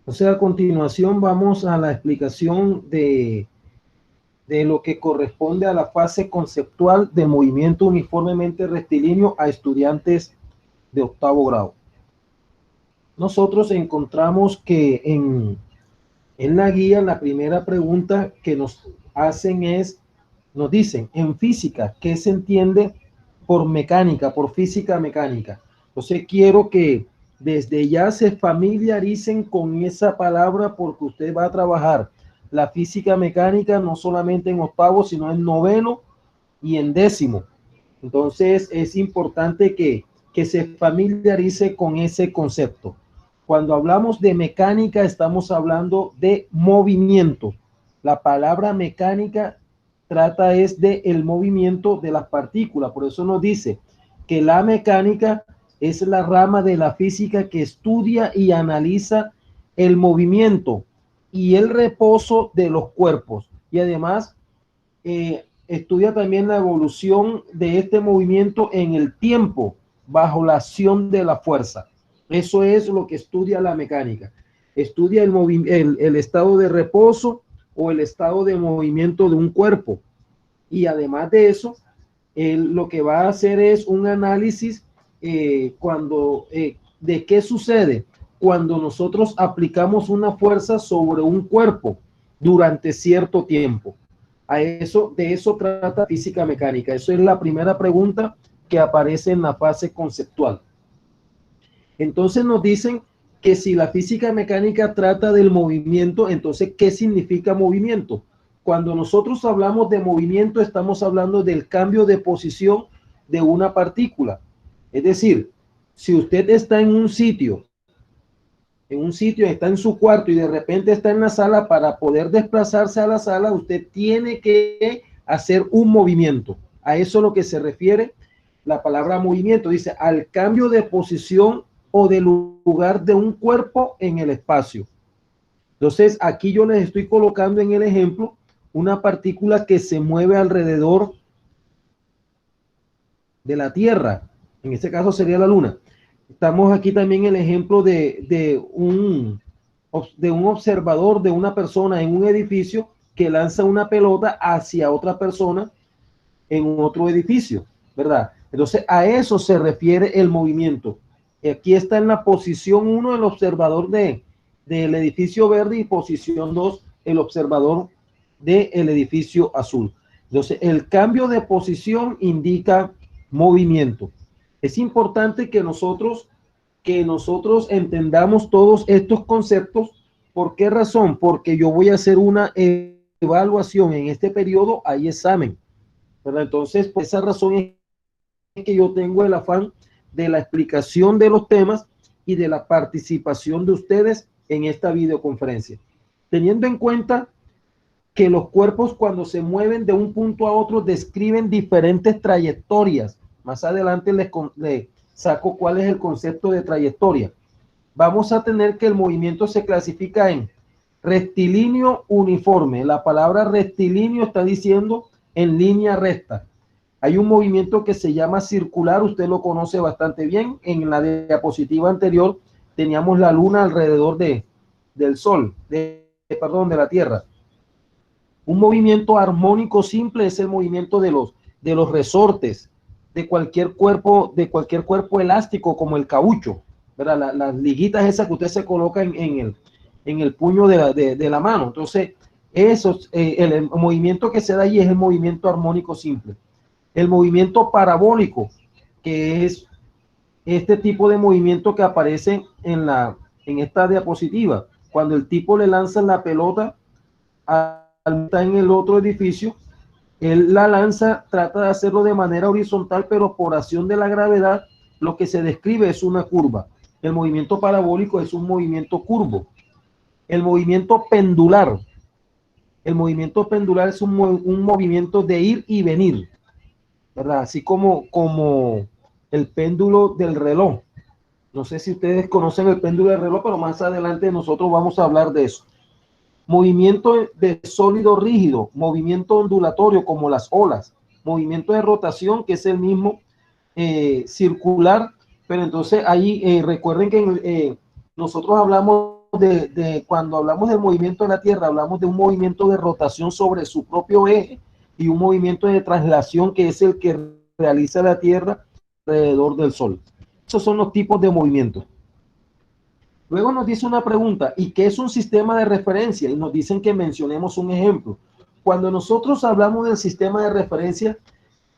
O sea, a continuación vamos a la explicación de lo que corresponde a la fase conceptual de movimiento uniformemente rectilíneo a estudiantes de octavo grado. Nosotros encontramos que en la guía la primera pregunta que nos hacen es, nos dicen, en física, ¿qué se entiende por mecánica, por física mecánica? Entonces quiero que desde ya se familiaricen con esa palabra porque usted va a trabajar la física mecánica no solamente en octavo, sino en noveno y en décimo. Entonces es importante que se familiarice con ese concepto. Cuando hablamos de mecánica, estamos hablando de movimiento. La palabra mecánica trata es de el movimiento de las partículas. Por eso nos dice que la mecánica es la rama de la física que estudia y analiza el movimiento y el reposo de los cuerpos. Y además estudia también la evolución de este movimiento en el tiempo bajo la acción de la fuerza. Eso es lo que estudia la mecánica. Estudia el estado de reposo o el estado de movimiento de un cuerpo. Y además de eso, lo que va a hacer es un análisis de qué sucede cuando nosotros aplicamos una fuerza sobre un cuerpo durante cierto tiempo. De eso trata física mecánica. Eso es la primera pregunta que aparece en la fase conceptual. Entonces nos dicen que si la física mecánica trata del movimiento, entonces, ¿qué significa movimiento? Cuando nosotros hablamos de movimiento, estamos hablando del cambio de posición de una partícula. Es decir, si usted está en un sitio, está en su cuarto y de repente está en la sala, para poder desplazarse a la sala, usted tiene que hacer un movimiento. A eso es lo que se refiere la palabra movimiento. Dice, al cambio de posición o de lugar de un cuerpo en el espacio. Entonces, aquí yo les estoy colocando en el ejemplo una partícula que se mueve alrededor de la Tierra. En este caso sería la Luna. Estamos aquí también el ejemplo de un observador, de una persona en un edificio que lanza una pelota hacia otra persona en otro edificio, ¿verdad? Entonces a eso se refiere el movimiento. Aquí está en la posición 1 el observador del edificio verde y posición 2 el observador del edificio azul. Entonces el cambio de posición indica movimiento. Es importante que nosotros entendamos todos estos conceptos. ¿Por qué razón? Porque yo voy a hacer una evaluación en este periodo, hay examen, ¿verdad? Entonces, por esa razón es que yo tengo el afán de la explicación de los temas y de la participación de ustedes en esta videoconferencia. Teniendo en cuenta que los cuerpos cuando se mueven de un punto a otro describen diferentes trayectorias. Más adelante les saco cuál es el concepto de trayectoria. Vamos a tener que el movimiento se clasifica en rectilíneo uniforme. La palabra rectilíneo está diciendo en línea recta. Hay un movimiento que se llama circular, usted lo conoce bastante bien. En la diapositiva anterior teníamos la luna alrededor del sol, de la Tierra. Un movimiento armónico simple es el movimiento de los resortes de cualquier cuerpo elástico como el caucho, ¿verdad? Las liguitas esas que usted se coloca en el puño de la mano. Entonces, el movimiento que se da ahí es el movimiento armónico simple. El movimiento parabólico, que es este tipo de movimiento que aparece en esta diapositiva, cuando el tipo le lanza la pelota está en el otro edificio, él la lanza, trata de hacerlo de manera horizontal, pero por acción de la gravedad, lo que se describe es una curva. El movimiento parabólico es un movimiento curvo. El movimiento pendular es un movimiento de ir y venir, ¿verdad? Así como el péndulo del reloj. No sé si ustedes conocen el péndulo del reloj, pero más adelante nosotros vamos a hablar de eso. Movimiento de sólido rígido, movimiento ondulatorio como las olas, movimiento de rotación que es el mismo circular, pero entonces ahí recuerden que nosotros hablamos cuando hablamos del movimiento de la Tierra, hablamos de un movimiento de rotación sobre su propio eje y un movimiento de traslación que es el que realiza la Tierra alrededor del Sol. Esos son los tipos de movimientos. Luego nos dice una pregunta, ¿y qué es un sistema de referencia? Y nos dicen que mencionemos un ejemplo. Cuando nosotros hablamos del sistema de referencia,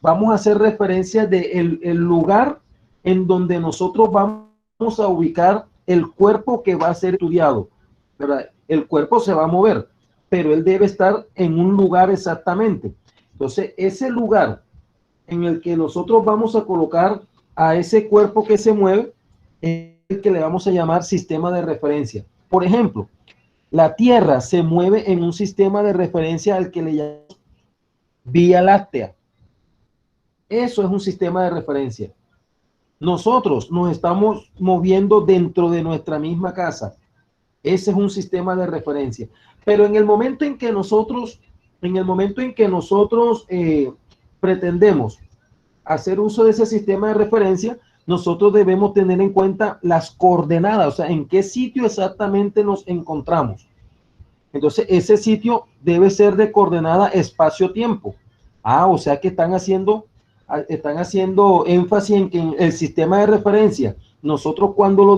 vamos a hacer referencia de el lugar en donde nosotros vamos a ubicar el cuerpo que va a ser estudiado, ¿verdad? El cuerpo se va a mover, pero él debe estar en un lugar exactamente. Entonces, ese lugar en el que nosotros vamos a colocar a ese cuerpo que se mueve es el que le vamos a llamar sistema de referencia. Por ejemplo, la Tierra se mueve en un sistema de referencia al que le llamamos Vía Láctea. Eso es un sistema de referencia. Nosotros nos estamos moviendo dentro de nuestra misma casa. Ese es un sistema de referencia. Pero en el momento en que nosotros, pretendemos hacer uso de ese sistema de referencia, nosotros debemos tener en cuenta las coordenadas, o sea, en qué sitio exactamente nos encontramos. Entonces, ese sitio debe ser de coordenada espacio-tiempo. O sea que están haciendo énfasis en que en el sistema de referencia, nosotros cuando lo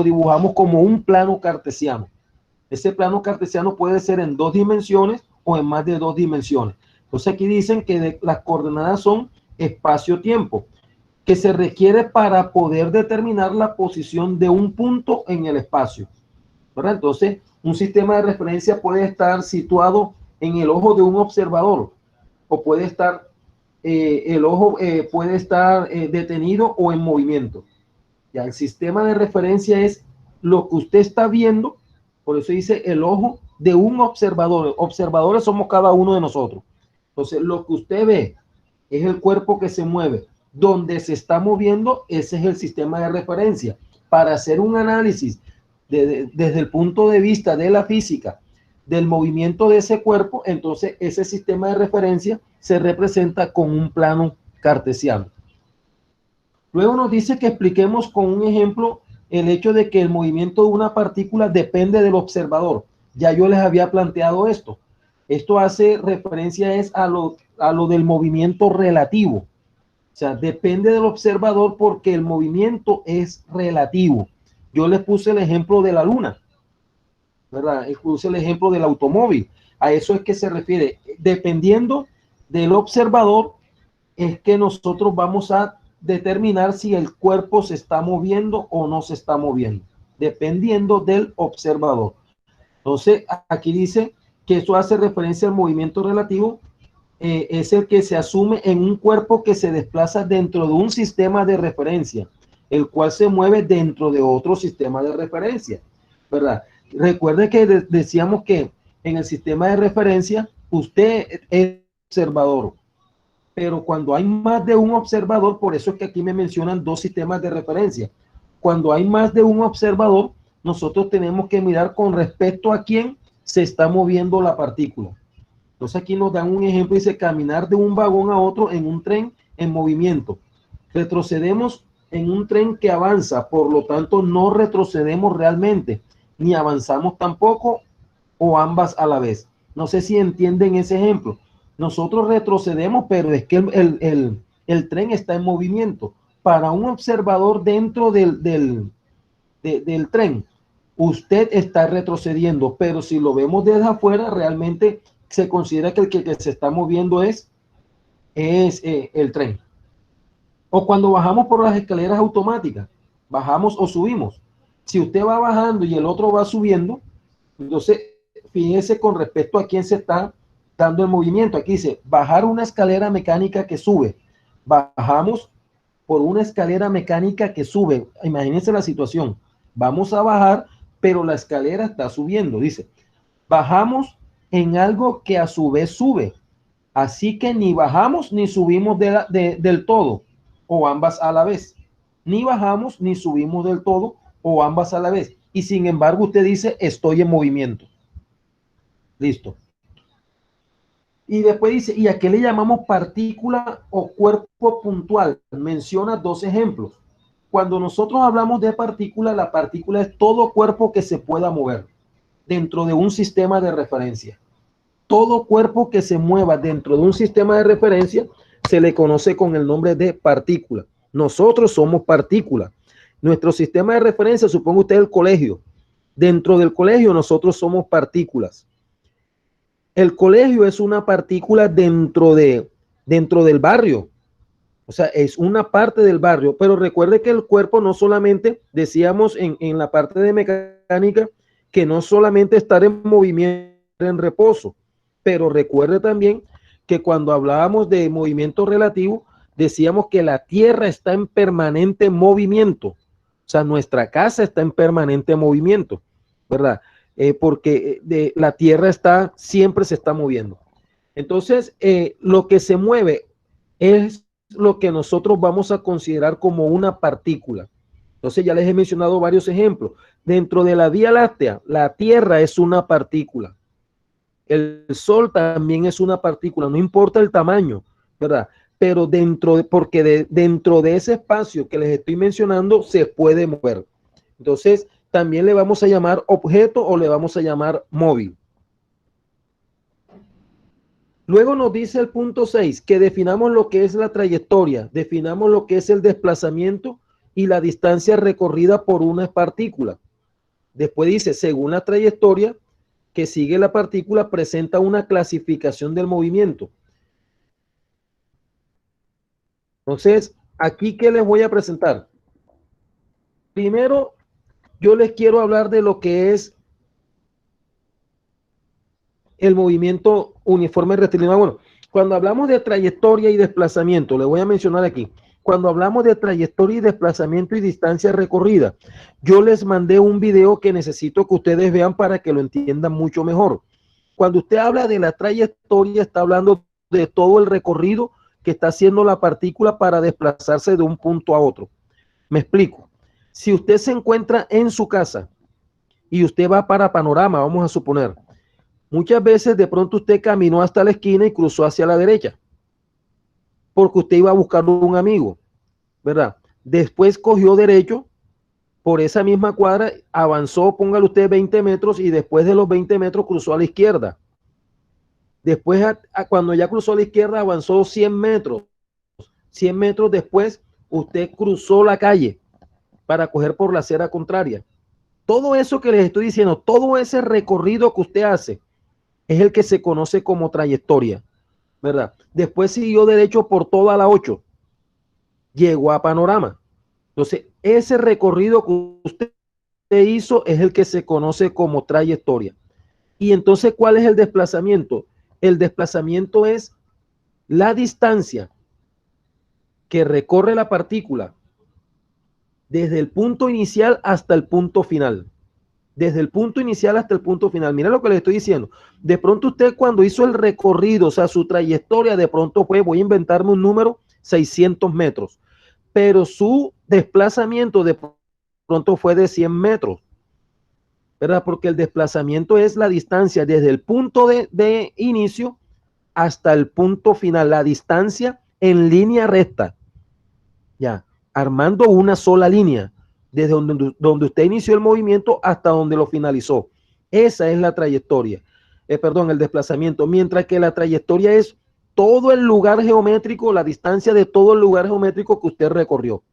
dibujamos como un plano cartesiano. Ese plano cartesiano puede ser en 2 dimensiones o en más de 2 dimensiones. Entonces aquí dicen que las coordenadas son espacio-tiempo, que se requiere para poder determinar la posición de un punto en el espacio, ¿verdad? Entonces, un sistema de referencia puede estar situado en el ojo de un observador o puede estar, el ojo puede estar detenido o en movimiento. Ya, el sistema de referencia es lo que usted está viendo, por eso dice el ojo de un observador. Observadores somos cada uno de nosotros. Entonces, lo que usted ve es el cuerpo que se mueve. Donde se está moviendo, ese es el sistema de referencia. Para hacer un análisis desde el punto de vista de la física, del movimiento de ese cuerpo, entonces ese sistema de referencia se representa con un plano cartesiano. Luego nos dice que expliquemos con un ejemplo el hecho de que el movimiento de una partícula depende del observador. Ya yo les había planteado esto. Esto hace referencia a lo del movimiento relativo. O sea, depende del observador porque el movimiento es relativo. Yo les puse el ejemplo de la luna, ¿verdad? Puse el ejemplo del automóvil. A eso es que se refiere. Dependiendo del observador, es que nosotros vamos a determinar si el cuerpo se está moviendo o no se está moviendo, dependiendo del observador. Entonces, aquí dice que eso hace referencia al movimiento relativo. Es el que se asume en un cuerpo que se desplaza dentro de un sistema de referencia, el cual se mueve dentro de otro sistema de referencia, ¿verdad? Recuerde que decíamos que en el sistema de referencia usted es observador, pero cuando hay más de un observador, por eso es que aquí me mencionan 2 sistemas de referencia. Cuando hay más de un observador, nosotros tenemos que mirar con respecto a quién se está moviendo la partícula. Entonces aquí nos dan un ejemplo, dice caminar de un vagón a otro en un tren en movimiento. Retrocedemos en un tren que avanza, por lo tanto no retrocedemos realmente, ni avanzamos tampoco o ambas a la vez. No sé si entienden ese ejemplo. Nosotros retrocedemos, pero es que el tren está en movimiento. Para un observador dentro del tren, usted está retrocediendo, pero si lo vemos desde afuera, realmente se considera que el que se está moviendo es el tren. O cuando bajamos por las escaleras automáticas, bajamos o subimos. Si usted va bajando y el otro va subiendo, entonces fíjese con respecto a quién se está dando el movimiento. Aquí dice, bajar una escalera mecánica que sube. Bajamos por una escalera mecánica que sube. Imagínense la situación. Vamos a bajar, pero la escalera está subiendo. Dice, bajamos en algo que a su vez sube. Así que ni bajamos ni subimos del todo, o ambas a la vez. Ni bajamos ni subimos del todo, o ambas a la vez. Y sin embargo, usted dice, estoy en movimiento. Listo. Y después dice, ¿y a qué le llamamos partícula o cuerpo puntual? Menciona 2 ejemplos. Cuando nosotros hablamos de partícula, la partícula es todo cuerpo que se pueda mover dentro de un sistema de referencia. Todo cuerpo que se mueva dentro de un sistema de referencia se le conoce con el nombre de partícula. Nosotros somos partículas. Nuestro sistema de referencia, suponga usted el colegio. Dentro del colegio nosotros somos partículas. El colegio es una partícula dentro del barrio. O sea, es una parte del barrio, pero recuerde que el cuerpo no solamente, decíamos en la parte de mecánica, que no solamente estar en movimiento, en reposo, pero recuerde también que cuando hablábamos de movimiento relativo, decíamos que la Tierra está en permanente movimiento. O sea, nuestra casa está en permanente movimiento, ¿verdad? Porque la Tierra siempre se está moviendo. Entonces, lo que se mueve es lo que nosotros vamos a considerar como una partícula. Entonces ya les he mencionado varios ejemplos. Dentro de la Vía Láctea, la Tierra es una partícula. El Sol también es una partícula, no importa el tamaño, ¿verdad? Pero dentro de ese espacio que les estoy mencionando se puede mover. Entonces también le vamos a llamar objeto o le vamos a llamar móvil. Luego nos dice el punto 6 que definamos lo que es la trayectoria, definamos lo que es el desplazamiento y la distancia recorrida por una partícula. Después dice, según la trayectoria que sigue la partícula, presenta una clasificación del movimiento. Entonces, aquí, ¿qué les voy a presentar? Primero, yo les quiero hablar de lo que es el movimiento uniforme rectilíneo. Bueno, cuando hablamos de trayectoria y desplazamiento, le voy a mencionar aquí, cuando hablamos de trayectoria y desplazamiento y distancia recorrida, yo les mandé un video que necesito que ustedes vean para que lo entiendan mucho mejor. Cuando usted habla de la trayectoria, está hablando de todo el recorrido que está haciendo la partícula para desplazarse de un punto a otro. Me explico. Si usted se encuentra en su casa y usted va para Panorama, vamos a suponer, muchas veces de pronto usted caminó hasta la esquina y cruzó hacia la derecha, porque usted iba a buscar un amigo, ¿verdad? Después cogió derecho por esa misma cuadra, avanzó, póngale usted 20 metros y después de los 20 metros cruzó a la izquierda. Después, cuando ya cruzó a la izquierda, avanzó 100 metros. 100 metros después, usted cruzó la calle para coger por la acera contraria. Todo eso que les estoy diciendo, todo ese recorrido que usted hace, es el que se conoce como trayectoria, ¿verdad? Después siguió derecho por toda la 8, llegó a Panorama. Entonces, ese recorrido que usted hizo es el que se conoce como trayectoria. Y entonces, ¿cuál es el desplazamiento? El desplazamiento es la distancia que recorre la partícula desde el punto inicial hasta el punto final. Desde el punto inicial hasta el punto final. Mira lo que le estoy diciendo. De pronto usted cuando hizo el recorrido, o sea, su trayectoria, de pronto fue, voy a inventarme un número, 600 metros. Pero su desplazamiento de pronto fue de 100 metros. ¿Verdad? Porque el desplazamiento es la distancia desde el punto de inicio hasta el punto final. La distancia en línea recta. Ya, armando una sola línea. Desde donde usted inició el movimiento hasta donde lo finalizó. Esa es la trayectoria. El desplazamiento. Mientras que la trayectoria es todo el lugar geométrico, la distancia de todo el lugar geométrico que usted recorrió.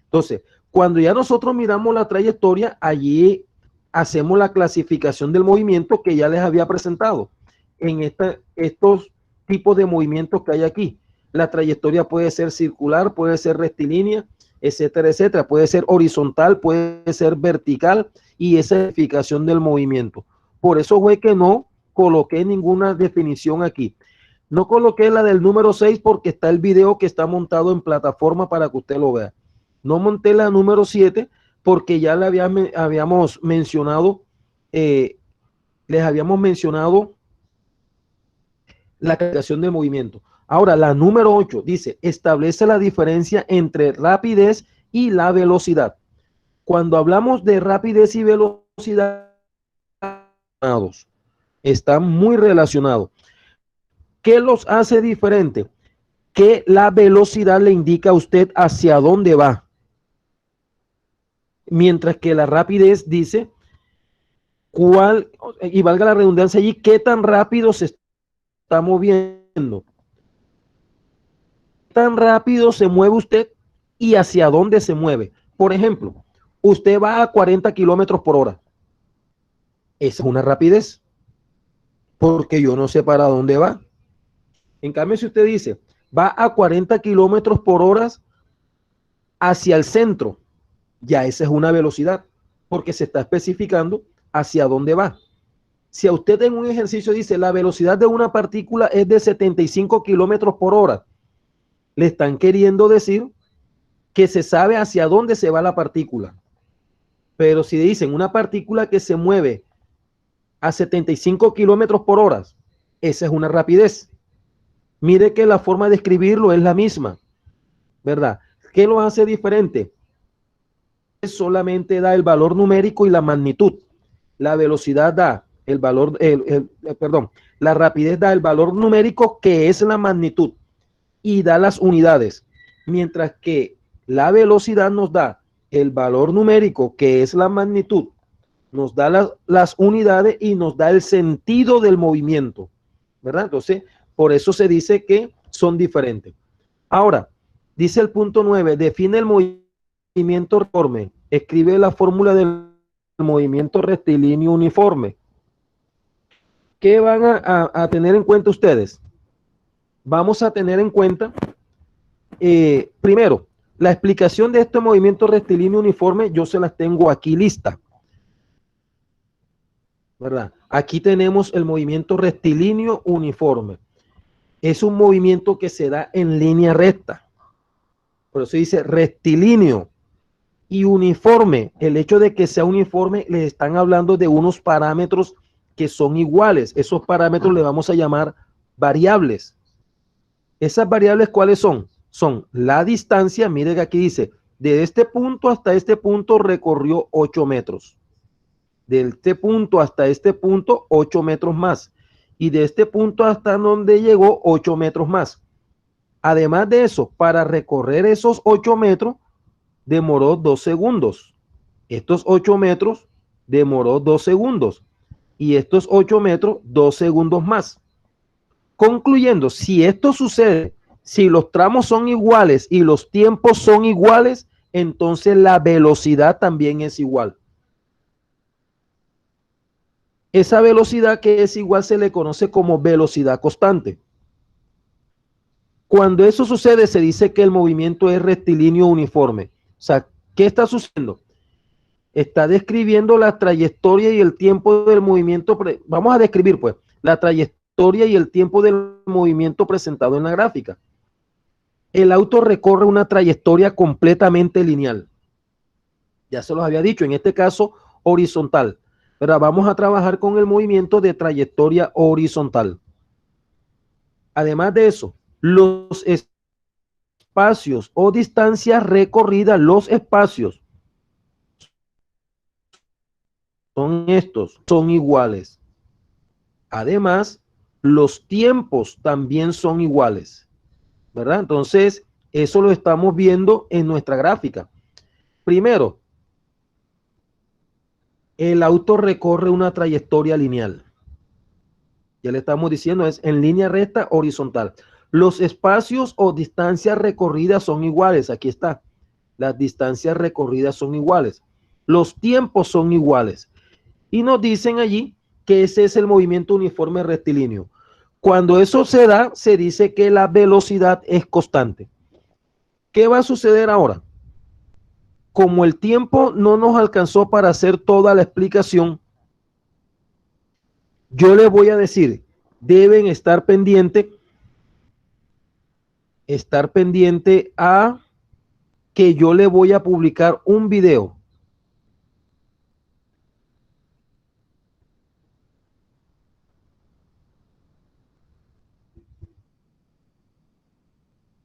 Entonces, cuando ya nosotros miramos la trayectoria, allí hacemos la clasificación del movimiento que ya les había presentado. En estos tipos de movimientos que hay aquí. La trayectoria puede ser circular, puede ser rectilínea, etcétera, etcétera. Puede ser horizontal, puede ser vertical y esa clasificación del movimiento. Por eso fue que no coloqué ninguna definición aquí. No coloqué la del número 6 porque está el video que está montado en plataforma para que usted lo vea. No monté la número 7 porque ya le habíamos mencionado, les habíamos mencionado la clasificación del movimiento. Ahora, la número 8 dice, establece la diferencia entre rapidez y la velocidad. Cuando hablamos de rapidez y velocidad, están muy relacionados. ¿Qué los hace diferente? Que la velocidad le indica a usted hacia dónde va. mientras que la rapidez dice cuál, y valga la redundancia allí, qué tan rápido se está moviendo, tan rápido se mueve usted y hacia dónde se mueve. Por ejemplo, usted va a 40 kilómetros por hora. Esa es una rapidez, porque yo no sé para dónde va. En cambio, si usted dice, va a 40 kilómetros por hora hacia el centro, ya esa es una velocidad, porque se está especificando hacia dónde va. Si a usted en un ejercicio dice, la velocidad de una partícula es de 75 kilómetros por hora, le están queriendo decir que se sabe hacia dónde se va la partícula. Pero si dicen una partícula que se mueve a 75 kilómetros por hora, esa es una rapidez. Mire que la forma de escribirlo es la misma, ¿verdad? ¿Qué lo hace diferente? Solamente da el valor numérico y la magnitud. La velocidad da el valor, perdón, la rapidez da el valor numérico, que es la magnitud, y da las unidades, mientras que la velocidad nos da el valor numérico, que es la magnitud, nos da las unidades y nos da el sentido del movimiento, ¿verdad? Entonces, por eso se dice que son diferentes. Ahora, dice el punto 9, define el movimiento uniforme, escribe la fórmula del movimiento rectilíneo uniforme. ¿Qué van a tener en cuenta ustedes? Vamos a tener en cuenta, primero, la explicación de este movimiento rectilíneo uniforme, yo se las tengo aquí lista, ¿verdad? Aquí tenemos el movimiento rectilíneo uniforme. Es un movimiento que se da en línea recta. Por eso dice rectilíneo. Y uniforme, el hecho de que sea uniforme, les están hablando de unos parámetros que son iguales. Esos parámetros le vamos a llamar variables. ¿Esas variables cuáles son? Son la distancia, mire que aquí dice, de este punto hasta este punto recorrió 8 metros. De este punto hasta este punto, 8 metros más. Y de este punto hasta donde llegó, 8 metros más. Además de eso, para recorrer esos 8 metros, demoró 2 segundos. Estos 8 metros demoró 2 segundos. Y estos 8 metros, 2 segundos más. Concluyendo, si esto sucede, si los tramos son iguales y los tiempos son iguales, entonces la velocidad también es igual. Esa velocidad que es igual se le conoce como velocidad constante. Cuando eso sucede, se dice que el movimiento es rectilíneo uniforme. O sea, ¿qué está sucediendo? Está describiendo la trayectoria y el tiempo del movimiento. Vamos a describir, pues, la trayectoria y el tiempo del movimiento presentado en la gráfica. El auto recorre una trayectoria completamente lineal. Ya se los había dicho, en este caso, horizontal. Pero vamos a trabajar con el movimiento de trayectoria horizontal. Además de eso, los espacios o distancias recorridas, los espacios son estos, son iguales. Además, los tiempos también son iguales, ¿verdad? Entonces, eso lo estamos viendo en nuestra gráfica. Primero, el auto recorre una trayectoria lineal. Ya le estamos diciendo, es en línea recta horizontal. Los espacios o distancias recorridas son iguales. Aquí está. Las distancias recorridas son iguales. Los tiempos son iguales. Y nos dicen allí que ese es el movimiento uniforme rectilíneo. Cuando eso se da, se dice que la velocidad es constante. ¿Qué va a suceder ahora? Como el tiempo no nos alcanzó para hacer toda la explicación, yo les voy a decir, deben estar pendiente a que yo le voy a publicar un video